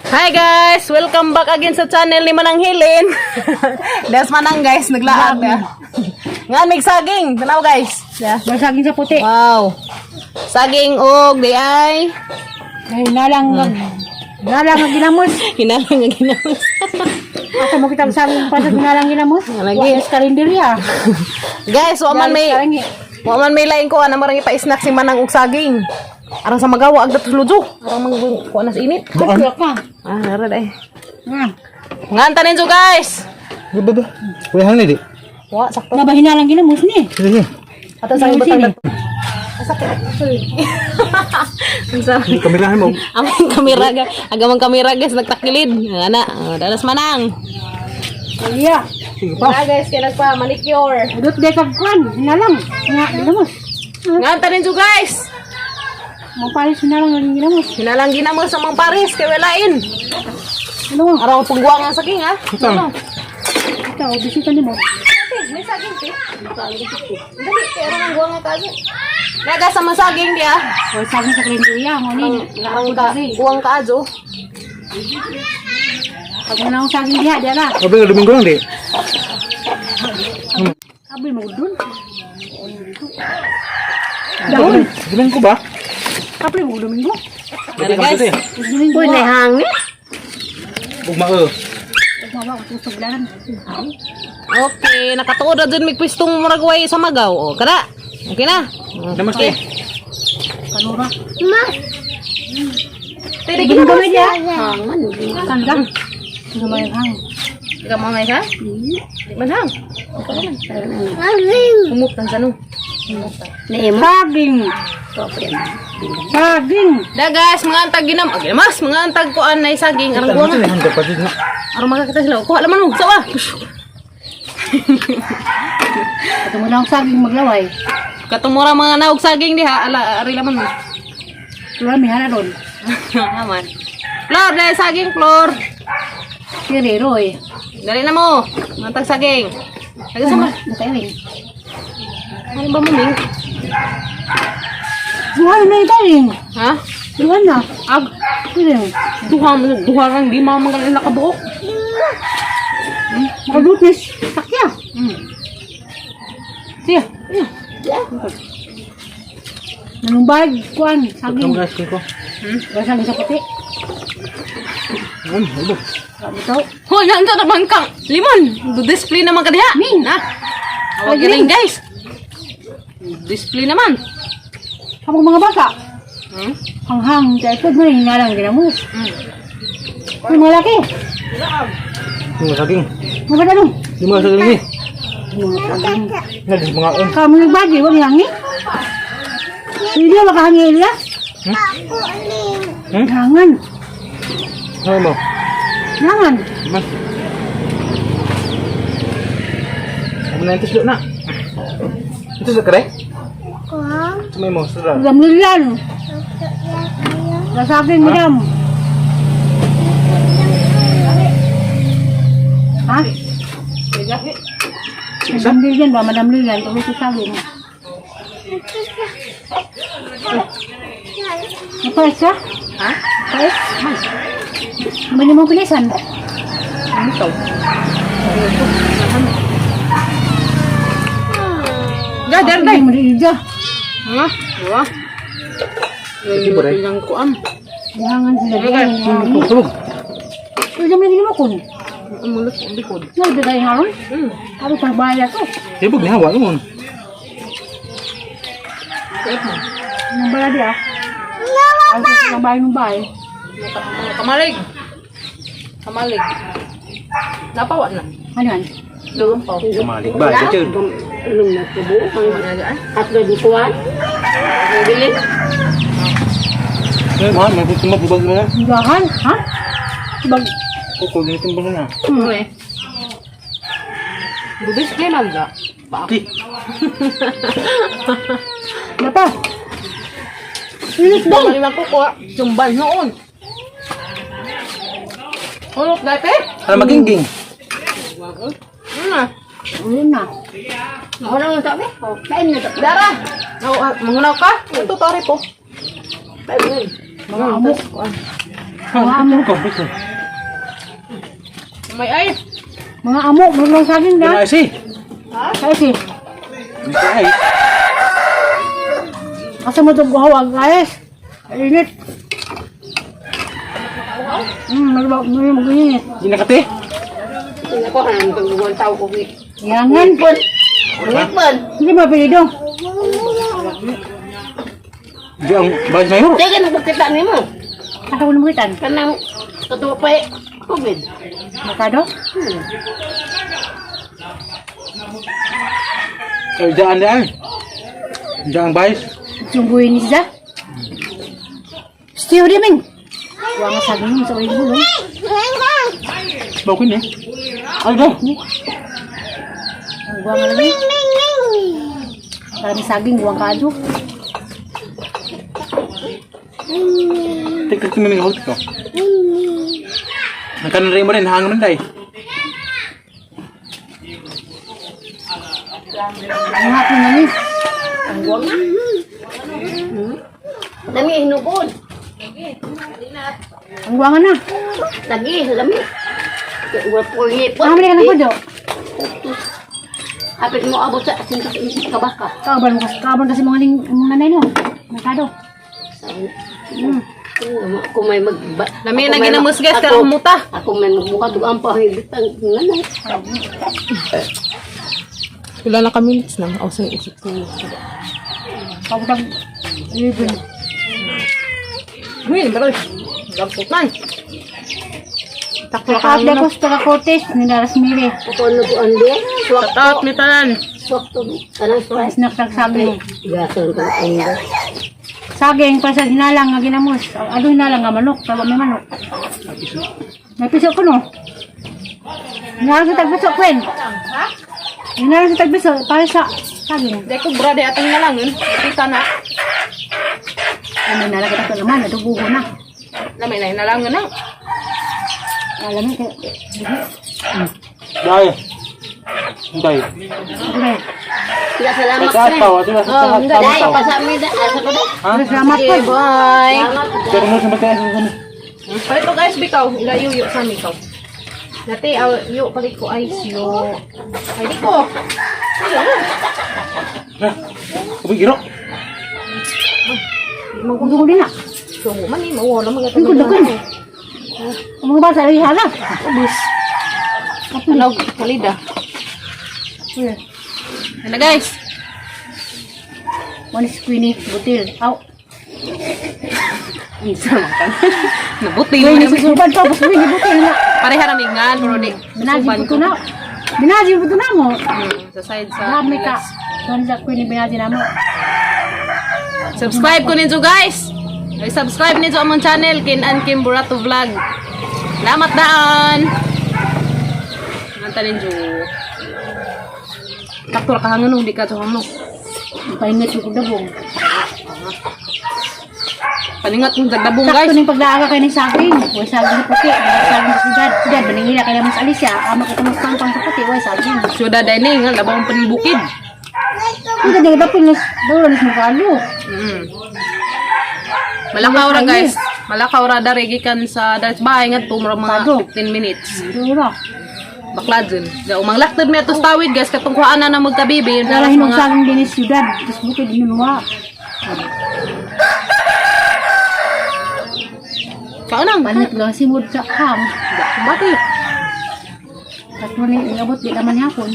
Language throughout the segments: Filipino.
Hi guys! Welcome back again sa channel ni Manang Helen. Das Manang guys, naglaag na. Nga, may saging. Tanaw guys. Yeah. May saging sa puti. Wow. Saging og di ay. Ay, nalang nga ginamos. Hinalang nga ginamos. Asa mo kitang saging pa sa nalang ginamos? Lagi. Yes, karinderya. Guys, waman may lain ko ana marang ipa-snack si Manang og saging. Arang sa magawa agdat lujo. Arang kuha na sa init. Kuya ka. Narad ay. Nga. Ngantanin so guys. Baba. Kuya hang ni di. Wa sakto. Nabahina lang ginamos ni. Sige. Ato sa batang. Sakit. Kamerahan mo. Aming kamera ga, agamang kamera guys nagtakilid. Ana, dalas Manang. Iya. Sige pa. Guys, kaya nagpa manicure. Udot day kagkuan. Hinalang. Nga ginamos. Ngantanin so guys. Mapalis hinalang nga ginamos. Hinalanggi na mo sa mga pares kay walain. Ano? Araw pagguang ang saging ha. Saan? Ito, bisita ni mo. May saging ti. Dali, kaya ang guang ang kaso. Naga sa masaging dia. O saging sa karinderya. Mo ni. Ang guang kaajo. Pag mo na ang saging diha, diya na. Abi nga domingo lang di. Sabi mo dun. Daon. Domingo ko ba? Kapre mo Domingo. Dali guys. Domingo. Uy, nahang ni. Ugma Mawa ko tuglaran. Okay, nakatuod na dun may pwestong maragway sa Magaw. O, kada. Okay na. Namaste. Kanura. Ma. Tede Ginagawa ginawa niya. Hangan. Kandang. Gamay hang. Ikaw mga ngay ha? Di man hang. Saging. Umutan sa no. Saging. Saging. Dagas, mga antag ginamas, mga antag ko anay saging. Arang guwang. Ano handa pa din na? Arang makakita sila. Kuha laman mo. Sawa. Ito mo lang saging maglaway. Katumura mga naog saging diha. Ala, ari laman mo. Tulan may hana doon. Naman. Flor, dahil saging, Flor. Kirero eh. Dali na mo. Mga antag saging. Dagas sama. Nakain. Ano ba mo, Ming? Duhan na italing. Ha? Duhan na. Ag. Duha lang. Di mamang nakabuok. Makalutis. Sakya. Siya. Nanumbag. Kuan. Saging. Kamu guys ko. Basang sa puti. Ubo. Ito. Hoy, nandito naman kang limon. Do-display naman ka diha. Ming. Ha? Huwag Ay, rin, guys. Display naman. Kamang mga bata. Hmm? Hanghang. Kaya ito mo rin nga lang ginamos. Yung mga laki. Mga saging. Mga tanong. Di mga saging ni. Mga saging. Nga di mga on. Kamu nagbagi, huwag hangi. Hindi na makahangi nila. Hangan. Ano mo? Hangan. Man. Kamu na itis na. Itu sekere? Cuma mau sudah. Gamlilan. Nasaging madam. Ha? Madam Lilian ba? Madam Lilian. Tuloy ko saging. Napayas ka? Ha? Napayas? Mali mo pilisan. Ano ito? Gadar tayo mo rin dyan. Ha? Diba? Sige po rin. Yang kuam. Hangan sila dyan. Tulog. Ito dyan mo mo kun. Ang mulut ang likod. Nagda tayo haron. Ano sa bahay to? Sibuk ni hawa naman. Safe mo. Ang bala di ah. Ano sa bahay ng bahay? Kamalig. Kamalig. Napawa na. Ano yan? Lulong pa. Malik ba? Jud. Lulong na tubo. Ang nagaan. At na dikuan. Ang bilin. Eh, mahal, may kutsuma bubag mo na. Gahan? Ha? Bag. Kuko, ginitin ba na? Eh. Do-display lang da. Bakit? Napa? Ilis ba? Bang lima ko ko. Jumban noon. Hulok dati? Ano magingking? Ano na? Ano na? Ako na yung sabi. Kain na ito. Dara! Mangunaw ka? Ito, tari po. Kain mo yun. Mga amok. Mga amok. Kompleto. May ay. Mga amok. Bulong saging Yan na. ay si. Kaya si. Ito ay. Asa mo ito buhawag guys. Init. Mag-init. Hindi nakate. Ako hanang pagbubuan tao ko. Yangan po. Hindi ba pilido? Di ang bahas mayor. Sige, nagpagkita ni mo. Asa ko namukitan? Kanang katuwa pa eh. COVID. Makado? Diyan ay. Diyan ang bahas. Sungguhin ni siya. Stiyo di ming. Huwag nga saging mo sa ulit mo. Bakit niya? Ay daw. Huwag nga lagi. Karami saging, huwag kado. Tek tek may hawt ko. Nakanan rin mo rin hangin man day. Ang hapon na ni. Ang buwang na. Dami hinubon. Ang huwag na. Lagi, lami. Wapulip. Ang hamili ka na po do. Apit mo abot sa sinta kabaka. Kaban kasi mga nanay no. Makado. Kung may mag... Lami na ginamos guys, karong muta. Ako may magbuka doon pa higitang nanay. Wala na kami minutes lang. Oh, sige, isip ko. Pagdang ibon. Uy, pero gagputan. Taklo ka Kakabla na. ko sa Tacotes, nila Rasmire. Ako ano po andi? Swak Tatat, may tanan. Swak to. Anong swak? Snack saging. Gaton ka andi. Saging pa sa hinalang nga ginamos. Ano hinalang nga manok, tawag may manok. May piso ko no. Hinalang sa tagpiso ko hinalang sa tagpiso para sa saging. Di ko brade atang nalangon. Kita na. Ano hinalang kita ko naman, natubugo na. Lami na nalangon na. Alam mo, Day. Day. okay. Sila salamat Ikaw pre. pa, wala sa tahat Dahil tao. pa sa amin, asa ko na. Ha? Salamat po. Bye. Salamat. Pero mo sa mataas sa kami. Palito guys, bitaw. Ilayo sa amin ikaw. Dati, yu, palit ko ay siyo. Ay, di ko. Ha? Kubi giro. Magkundo ko din na. So, man eh, mawala mga Ang kundo ko na. Ang mga bata, ay hala. Ubus. Ano, kalida. Ano guys? Manis Queenie, butil. Aw. Isa lang ka. Nabuti Uy, mo naman. nasusuban pa. Basta Queenie, butil na. Pareha ramingan, pero di. Binaji susuban po na. Binaji po na mo. Sa side sa... Dami ka. Doon sa Queenie, binaji na mo. Subscribe ko ninyo guys. Subscribe ninyo among channel Kin and Kim Burato Vlog. Salamat daan. Nanta ninyo. Takto ra kahangan no, di ka tuhang no. Paingat yung kagdabong. Paningat ng dagdabong Sakto guys. ning pagdaaga kayo ng saging. Uy, saging na puti. Saging sa sudad. Sudad, maningila kayo mas Alicia. Ama ko kumang pang sa puti. Uy, saging. Sudah dining, labang panibukid. Ang ganda yung dapin. Duro na sa kalo. Malakaw ra guys. Malakaw ra dari gikan sa dahil bahay nga tumra Bago. mga 15 minutes. Duro. Bakla dun. Da umang laktad mi atos tawid guys katong kuana na magkabibi. Lalahin ng saging din sa sudad. Tapos bukid din nuwa. Kaunang. Banit lang simod sa ham. Bakit? At mo rin iabot. Di naman hapon.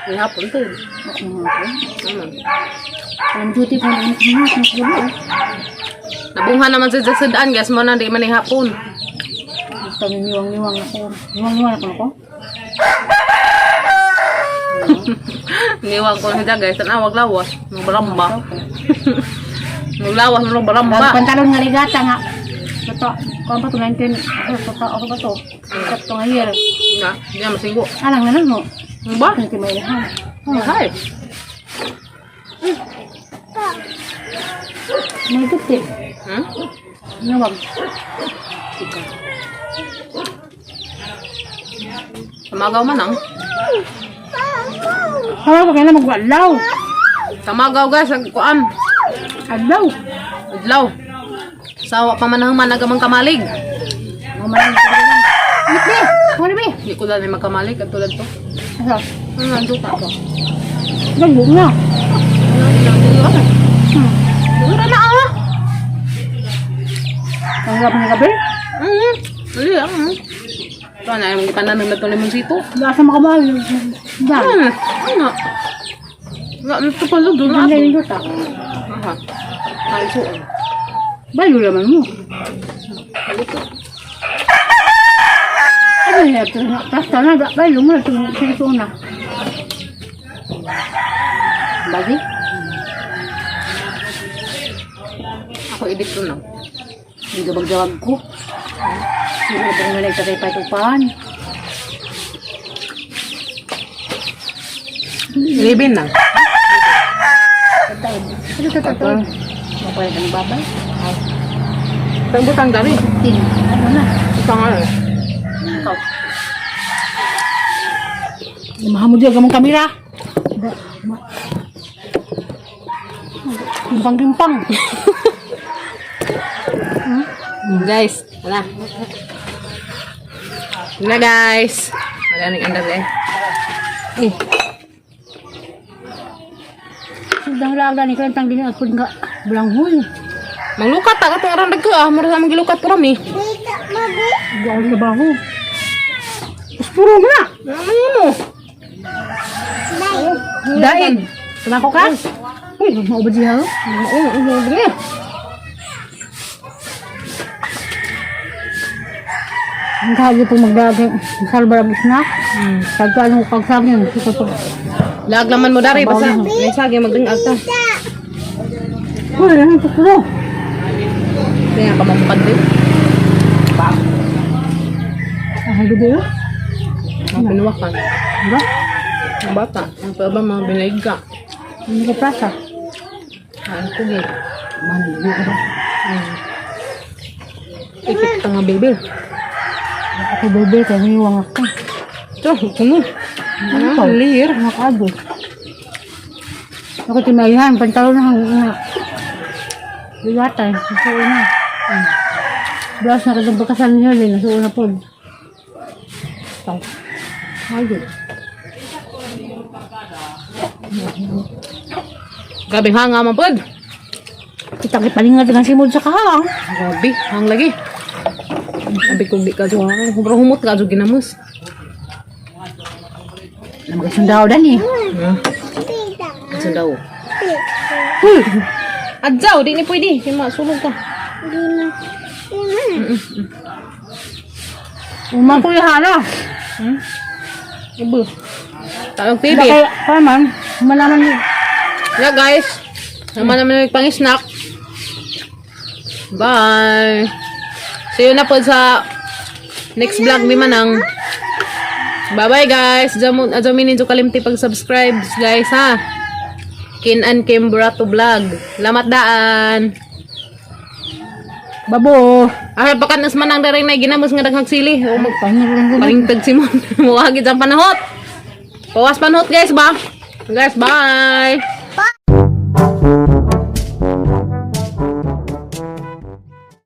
May hapon to. Alam duty po na init mas gulo. Nabunghan naman sa sadaan guys mo na di man hapon. Gusto niwang-niwang ako. Niwang-niwang ako. Niwang ko siya guys, tanawag lawas, baramba. Naglawas ng Bago baramba. pantalon nga ligata nga. Ito, kung pa ito 19, ako ba ito? Ito nga year. Na, diyan masinggo. Alang na lang mo. Ba? Hindi may lahan. Hay. May guti. Nawag. Tamagaw man ang. Hawa ko kaya na magwalaw. Tamagaw guys, ang kuan. Adlaw. Adlaw. Sawa pa man ang managamang kamalig. Marami ko rin. Be! Ano be? Hindi ko dali magkamali katulad to. Asa? Ano ang duka ko? Galo na. Dura na ah. Ang hirap niya gabi. Dali lang. Ito na yung ipanamig na ito limon sito. Lasa makamahal. Dahil. Ano? Nga, ito pala doon na Ang ako. galing dota. Aha. Ay, so, Balo naman mo. Ano yan? Tapos talaga. Balo mo na ito na. Bagi? ako edit ko na. Hindi ka magdawag ko. Hindi ko pang nalay sa patupan. 11 na. Ito. Mapalit ang babay. Tanggutang dami. Ano na? Ito nga eh. Ikaw. Mahamod yung gamang kamera. Gimpang-gimpang. Guys, wala. Na guys. Wala nang andar eh. Eh. Sudah laga ni kan tang dini aku enggak belanghul. Manglukat tak katong orang dagko ah, mura sa manggilukat ko rami. Gua sa bahu. Sepuro na. Ano mo? Dain. Kenapa kan? Uy, mau berjihad. Dali. Enggak gitu magdagay. Misal barabis na. Sagka ano pagsagin. Laglaman mo dari basta may sagi magdingag ta. Uy, ano to? Kaya ka mamukad din. Ah, gitu. Mga pinuwakan. Enggak. Ang bata. Ang paba mga binaig ka. Ini ke prasa. Ang kugi. Mana dia ada? Ikit ka nga baby. Aku bebe kayak ni uang aku. Ito, kuno. Ah, lir. Anak aduh. Aku timbayan pantalon na ligatan sa una. Belas na kadang bakasan niya din sa una po. Tang. Ayo. Grabe hanga man pod. Kita palingat dengan simod sa kahang. Grabe, hang lagi. Sabi ko di ka jo hang. Sobrang humot ka jo ginamos. Na magasundaw dan ni. Asa daw? Adjaw, di ni pwede. Kaya sulog ka. Umang ko yahana. Ibu. Tawag TV. Kaya paman, malaman ni. Yeah guys. Naman naman pang snack. Bye. See you na po sa next vlog ni Manang. Bye bye guys. Ajamin nyo kalimti pag-subscribe guys ha. Kin and Kim Burato Vlog. Lamat daan. Babo. Ah, pakanas Manang daring na ginamos nga daghang sili. O Pahinga lang ko. paringtag Simon. Muwagid ang panahot. Pawas panahot guys ba? Guys, bye.